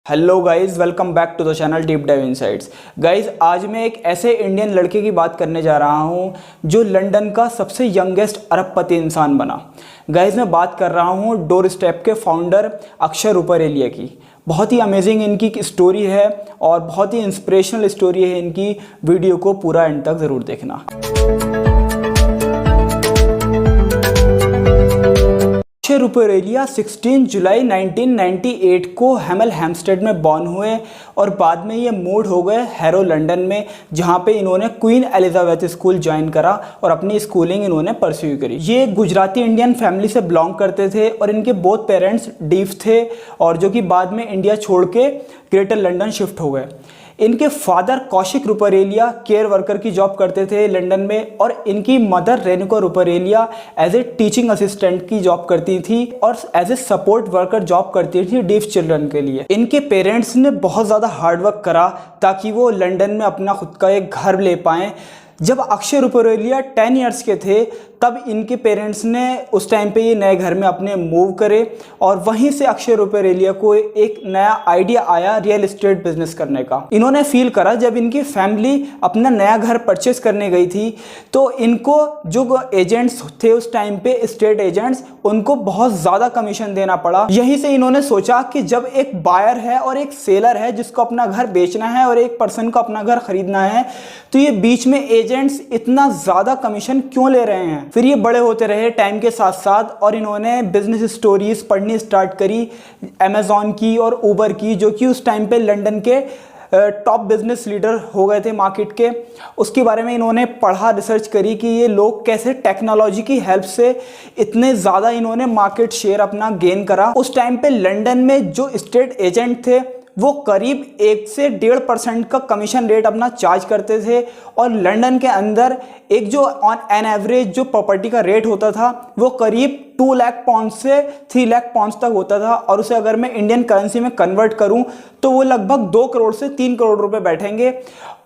Hello guys, welcome back to the channel deep dive insights. Guys, आज मैं एक ऐसे इंडियन लड़के की बात करने जा रहा हूं जो लंदन का सबसे यंगेस्ट अरबपति इंसान बना। गाइस, मैं बात कर रहा हूं डोर स्टेप के फाउंडर अक्षय रुपारेलिया की। बहुत ही अमेजिंग इनकी स्टोरी है और बहुत ही इंस्पिरेशनल स्टोरी है इनकी। वीडियो को पूरा एंड तक ज़रूर देखना। अक्षय रुपारेलिया 16 जुलाई 1998 को हेमल हेम्पस्टेड में बॉर्न हुए और बाद में ये मूव हो गए हैरो लंदन में, जहाँ पे इन्होंने क्वीन एलिजाबेथ स्कूल ज्वाइन करा और अपनी स्कूलिंग इन्होंने परस्यू करी। ये गुजराती इंडियन फैमिली से बिलोंग करते थे और इनके बोथ पेरेंट्स डीफ थे और जो कि बाद में इंडिया छोड़ के ग्रेटर लंदन शिफ्ट हो गए। इनके father Kaushik Ruparelia care worker की जॉब करते थे लंदन में और इनकी mother Renuka Ruparelia as a teaching assistant की जॉब करती थी और as a support worker job करती थी डीफ चिल्ड्रन के लिए। इनके पेरेंट्स ने बहुत ज़्यादा हार्डवर्क करा ताकि वो लंदन में अपना खुद का एक घर ले पाएँ। जब अक्षय रुपारेलिया 10 ईयर्स के थे तब इनके पेरेंट्स ने उस टाइम पे ये नए घर में अपने मूव करे और वहीं से अक्षय रुपारेलिया को एक नया आइडिया आया रियल एस्टेट बिजनेस करने का। इन्होंने फील करा जब इनकी फैमिली अपना नया घर परचेस करने गई थी तो इनको जो एजेंट्स थे उस टाइम पे एस्टेट एजेंट्स, उनको बहुत ज़्यादा कमीशन देना पड़ा। यहीं से इन्होंने सोचा कि जब एक बायर है और एक सेलर है जिसको अपना घर बेचना है और एक पर्सन को अपना घर खरीदना है, तो ये बीच में एजेंट्स इतना ज़्यादा कमीशन क्यों ले रहे हैं। फिर ये बड़े होते रहे टाइम के साथ साथ और इन्होंने बिजनेस स्टोरीज पढ़नी स्टार्ट करी अमेज़ॉन की और ऊबर की, जो कि उस टाइम पे लंदन के टॉप बिजनेस लीडर हो गए थे मार्केट के। उसके बारे में इन्होंने पढ़ा, रिसर्च करी कि ये लोग कैसे टेक्नोलॉजी की हेल्प से इतने ज़्यादा इन्होंने मार्केट शेयर अपना गेन करा। उस टाइम पे लंदन में जो एस्टेट एजेंट थे वो करीब 1 से 1.5% का कमीशन रेट अपना चार्ज करते थे और लंदन के अंदर एक जो ऑन एन एवरेज जो प्रॉपर्टी का रेट होता था वो करीब 2 लाख पाउंड से 3 लाख पाउंड तक होता था और उसे अगर मैं इंडियन करेंसी में कन्वर्ट करूं तो वो लगभग 2 करोड़ से 3 करोड़ रुपए बैठेंगे।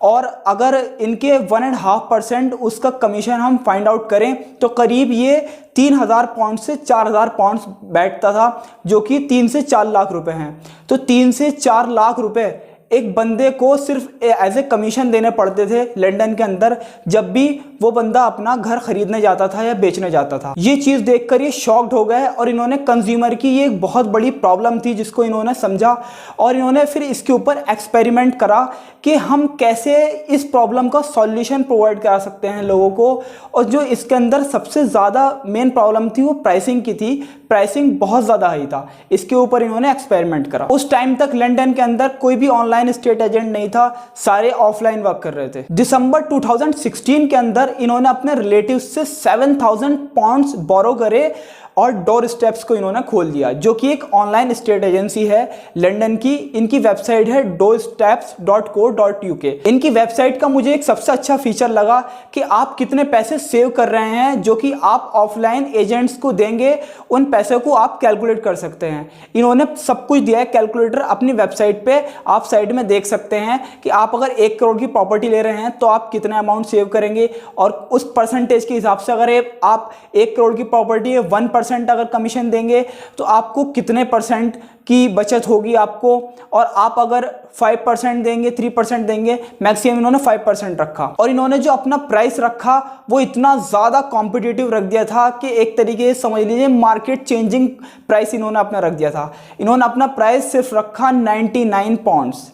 और अगर इनके 1.5% उसका कमीशन हम फाइंड आउट करें तो करीब ये 3,000 पाउंड से 4,000 पाउंड बैठता था, जो कि 3 से 4 लाख रुपए हैं। तो 3 से 4 लाख रुपए एक बंदे को सिर्फ एज ए कमीशन देने पड़ते थे लंदन के अंदर जब भी वो बंदा अपना घर खरीदने जाता था या बेचने जाता था। ये चीज़ देखकर ये शॉक्ड हो गए और इन्होंने कंज्यूमर की ये एक बहुत बड़ी प्रॉब्लम थी जिसको इन्होंने समझा और इन्होंने फिर इसके ऊपर एक्सपेरिमेंट करा कि हम कैसे इस प्रॉब्लम का सॉल्यूशन प्रोवाइड करा सकते हैं लोगों को। और जो इसके अंदर सबसे ज़्यादा मेन प्रॉब्लम थी वो प्राइसिंग की थी। प्राइसिंग बहुत ज़्यादा हाई था, इसके ऊपर इन्होंने एक्सपेरिमेंट करा। उस टाइम तक लंदन के अंदर कोई भी ऑनलाइन एस्टेट एजेंट नहीं था, सारे ऑफलाइन वर्क कर रहे थे। दिसंबर 2016 के अंदर इन्होंने अपने रिलेटिव्स से 7,000 पाउंड्स बोरो करे और डोर स्टेप्स को इन्होंने खोल दिया, जो कि एक ऑनलाइन स्टेट एजेंसी है लंदन की। इनकी वेबसाइट है doorsteps.co.uk। इनकी वेबसाइट का मुझे एक सबसे अच्छा फीचर लगा कि आप कितने पैसे सेव कर रहे हैं जो कि आप ऑफलाइन एजेंट्स को देंगे, उन पैसे को आप कैलकुलेट कर सकते हैं। इन्होंने सब कुछ दिया है कैलकुलेटर अपनी वेबसाइट पे, आप साइड में देख सकते हैं कि आप अगर 1 करोड़ की प्रॉपर्टी ले रहे हैं तो आप कितना अमाउंट सेव करेंगे और उस परसेंटेज के हिसाब से अगर आप 1 करोड़ की प्रॉपर्टी है 1% अगर कमीशन देंगे तो आपको कितने % की बचत होगी आपको, और आप अगर 5% देंगे 3% देंगे, मैक्सिमम इन्होंने 5% रखा। और इन्होंने जो अपना प्राइस रखा वो इतना ज़्यादा कॉम्पिटिटिव रख दिया था कि एक तरीके से समझ लीजिए मार्केट चेंजिंग प्राइस इन्होंने अपना रख दिया था। इन्होंने अपना प्राइस सिर्फ रखा 99 पाउंड्स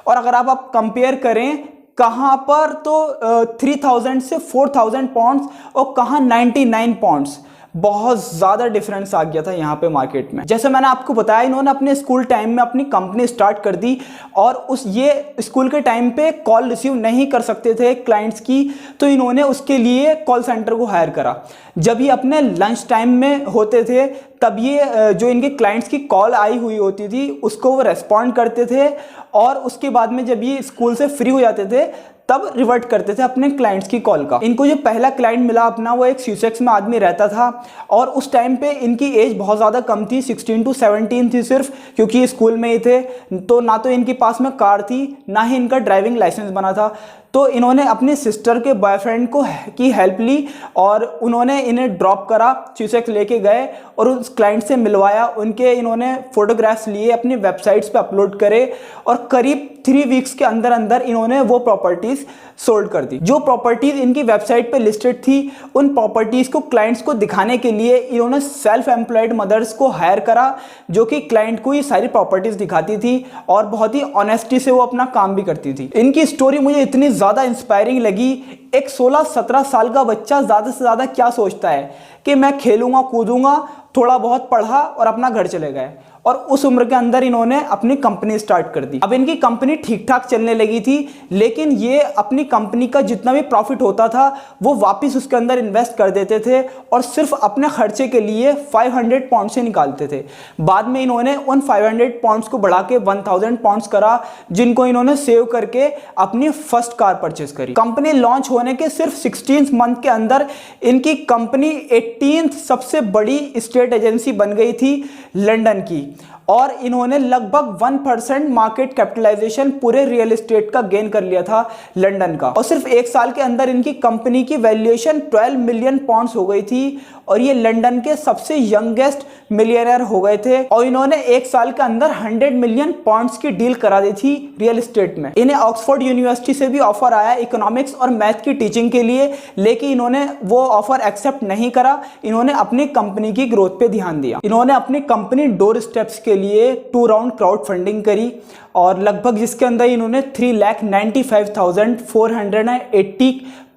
और अगर आप कंपेयर करें कहाँ पर तो 3,000 से 4,000 पाउंड्स और कहाँ 99 पाउंड्स, बहुत ज़्यादा डिफरेंस आ गया था यहाँ पे मार्केट में। जैसे मैंने आपको बताया इन्होंने अपने स्कूल टाइम में अपनी कंपनी स्टार्ट कर दी और ये स्कूल के टाइम पे कॉल रिसीव नहीं कर सकते थे क्लाइंट्स की, तो इन्होंने उसके लिए कॉल सेंटर को हायर करा। जब ये अपने लंच टाइम में होते थे तब ये जो इनके क्लाइंट्स की कॉल आई हुई होती थी उसको वो रेस्पॉन्ड करते थे और उसके बाद में जब ये स्कूल से फ्री हो जाते थे तब रिवर्ट करते थे अपने क्लाइंट्स की कॉल का। इनको जो पहला क्लाइंट मिला अपना वो एक सीसेक्स में आदमी रहता था और उस टाइम पे इनकी एज बहुत ज़्यादा कम थी, 16 to 17 थी सिर्फ, क्योंकि स्कूल में ही थे। तो ना तो इनके पास में कार थी ना ही इनका ड्राइविंग लाइसेंस बना था। तो इन्होंने अपनी सिस्टर के बॉयफ्रेंड को की हेल्प ली और उन्होंने इन्हें ड्रॉप करा, स्यूसेक्स लेके गए और उस क्लाइंट से मिलवाया। उनके इन्होंने फोटोग्राफ्स लिए, अपनी वेबसाइट्स पे अपलोड करे और करीब 3 वीक्स के अंदर अंदर इन्होंने वो प्रॉपर्टीज़ सोल्ड कर दी। जो प्रॉपर्टीज़ इनकी वेबसाइट पे लिस्टेड थी, उन प्रॉपर्टीज़ को क्लाइंट्स को दिखाने के लिए इन्होंने सेल्फ एम्प्लॉयड मदर्स को हायर करा, जो कि क्लाइंट को ये सारी प्रॉपर्टीज़ दिखाती थी और बहुत ही ऑनेस्टी से वो अपना काम भी करती थी। इनकी स्टोरी मुझे इतनी ज़्यादा इंस्पायरिंग लगी। एक 16-17 साल का बच्चा ज़्यादा से ज़्यादा क्या सोचता है कि मैं खेलूँगा कूदूँगा, थोड़ा बहुत पढ़ा और अपना घर चले गए, और उस उम्र के अंदर इन्होंने अपनी कंपनी स्टार्ट कर दी। अब इनकी कंपनी ठीक ठाक चलने लगी थी, लेकिन ये अपनी कंपनी का जितना भी प्रॉफिट होता था वो वापस उसके अंदर इन्वेस्ट कर देते थे और सिर्फ अपने खर्चे के लिए 500 पाउंड से निकालते थे। बाद में इन्होंने उन 500 पाउंड्स को बढ़ा के 1000 पाउंड्स करा, जिनको इन्होंने सेव करके अपनी फर्स्ट कार परचेज करी। कंपनी लॉन्च होने के सिर्फ 16 मंथ के अंदर इनकी कंपनी 18th सबसे बड़ी स्टेट एजेंसी बन गई थी लंदन की, और इन्होंने लगभग 1% मार्केट कैपिटलाइजेशन पूरे रियल एस्टेट का गेन कर लिया था लंदन का। और सिर्फ 1 साल के अंदर इनकी कंपनी की वैल्यूएशन 12 मिलियन पाउंड्स हो गई थी और ये लंदन के सबसे यंगेस्ट मिलियनर हो गए थे। और इन्होंने 1 साल के अंदर 100 मिलियन पाउंड्स की डील करा दी थी रियल एस्टेट में। इन्हें ऑक्सफोर्ड यूनिवर्सिटी से भी ऑफर आया इकोनॉमिक्स और मैथ की टीचिंग के लिए, लेकिन इन्होंने वो ऑफर एक्सेप्ट नहीं करा। इन्होंने अपनी कंपनी की ग्रोथ पे ध्यान दिया। इन्होंने अपनी कंपनी डोर स्टेप्स के लिए 2 राउंड क्राउड फंडिंग करी और लगभग जिसके अंदर इन्होंने 3,95,480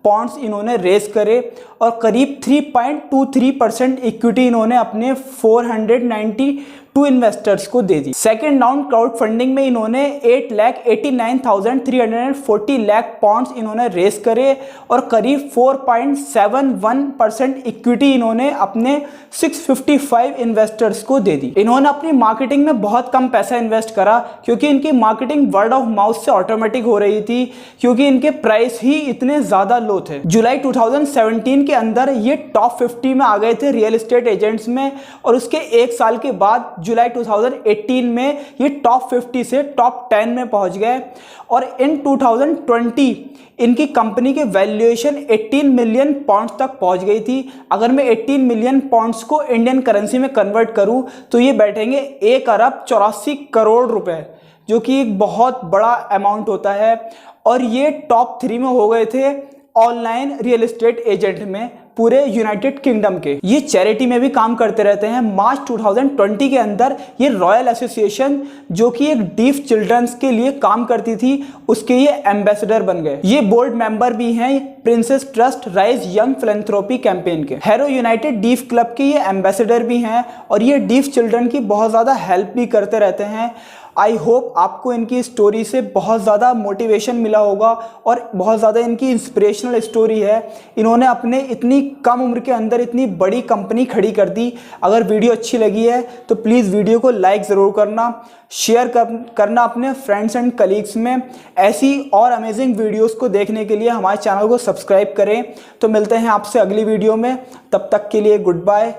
पाउंड्स इन्होंने रेस करे और करीब 3.23% इक्विटी इन्होंने अपने 492 इन्वेस्टर्स को दे दी। सेकेंड राउंड क्राउड फंडिंग में इन्होंने 8,89,340 लाख पाउंड्स इन्होंने रेस करे और करीब 4.71% इक्विटी इन्होंने अपने 655 इन्वेस्टर्स को दे दी। इन्होंने अपनी मार्केटिंग में बहुत कम पैसा इन्वेस्ट करा, क्योंकि इनकी मार्केटिंग वर्ड ऑफ माउथ से ऑटोमेटिक हो रही थी, क्योंकि इनके प्राइस ही इतने ज़्यादा लो थे। जुलाई 2017 के अंदर ये टॉप 50 में आ गए थे रियल एस्टेट एजेंट्स में, और उसके 1 साल के बाद जुलाई 2018 में ये टॉप 50 से टॉप 10 में पहुंच गए। और इन 2020 इनकी कंपनी की वैल्यूएशन 18 मिलियन पाउंड्स तक पहुंच गई थी। अगर मैं 18 मिलियन पाउंड्स को इंडियन करेंसी में कन्वर्ट करूं तो ये बैठेंगे 1 अरब 84 करोड़ रुपए, जो कि एक बहुत बड़ा अमाउंट होता है। और ये टॉप 3 में हो गए थे ऑनलाइन रियल एस्टेट एजेंट में पूरे यूनाइटेड किंगडम के। ये चैरिटी में भी काम करते रहते हैं। मार्च 2020 के अंदर ये रॉयल एसोसिएशन, जो कि एक डीफ चिल्ड्रंस के लिए काम करती थी, उसके ये एम्बेसडर बन गए। ये बोर्ड मेंबर भी हैं princess trust rise young philanthropy campaign के। हैरो यूनाइटेड डीफ क्लब के ये एम्बेसडर भी हैं और ये डीफ चिल्ड्रन की बहुत ज़्यादा हेल्प भी करते रहते हैं। आई होप आपको इनकी स्टोरी से बहुत ज़्यादा मोटिवेशन मिला होगा और बहुत ज़्यादा इनकी इंस्पिरेशनल स्टोरी है। इन्होंने अपने इतनी कम उम्र के अंदर इतनी बड़ी कंपनी खड़ी कर दी। अगर वीडियो अच्छी लगी है तो प्लीज़ वीडियो को लाइक ज़रूर करना, शेयर करना अपने फ्रेंड्स एंड कलीग्स में। ऐसी और अमेजिंग वीडियोस को देखने के लिए हमारे चैनल को सब्सक्राइब करें। तो मिलते हैं आपसे अगली वीडियो में, तब तक के लिए गुड बाय।